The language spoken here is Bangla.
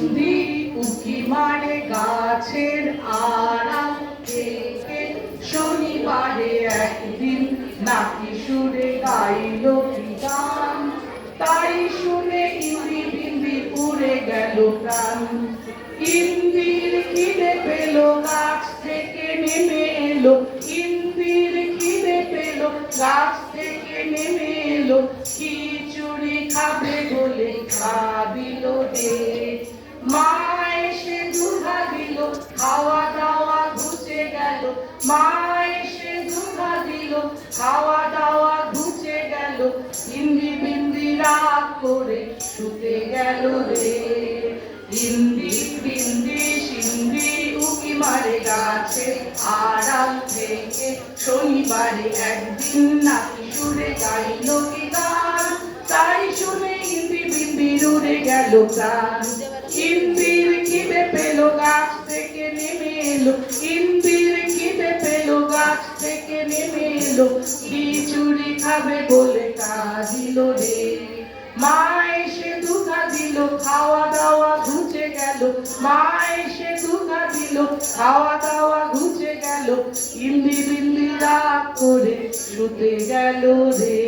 ইন্দি উকি মারে গাছের আড়াল থেকে, শনিবারে একদিন নাকি সুরে গাইল কি গান, তাই শুনে ইন্দি বিন্দি উড়ে গেল প্রাণ। ইন্দির খিদে পেল, গাছ থেকে নেমে এলো, ইন্দির খিদে পেল, গাছ থেকে নেমে এলো, খিচুড়ি খাবে বলে খা দিল রে। মা এসে দুধা দিল, খাওয়া দাওয়া ঘুচে গেল, মা এসে দুধা দিল, খাওয়া দাওয়া ঘুচে গেল, ইন্দি বিন্দি রাগ করে শুতে গেল রে। ইন্দি বিন্দি সিন্দি উকি মারে গাছে আড়াল থেকে, শনিবারে একদিন নাকি সুরে গাইল কি গান, তাই শুনে ইন্দি বিন্দির উড়ে গেল প্রাণ। ইন্দির খিদে পেল, গাছ থেকে নেমে এলো, ইন্দির খিদে পেল, গাছ থেকে নেমে এলো, খিচুড়ি খাবে বলে কাঁদিল রে। মা এসে দুধা দিল, খাওয়া দাওয়া ঘুচে গেল, মা এসে দুধা দিল, খাওয়া দাওয়া ঘুচে গেল, ইন্দি বিন্দি রাগ করে শুতে গেল রে।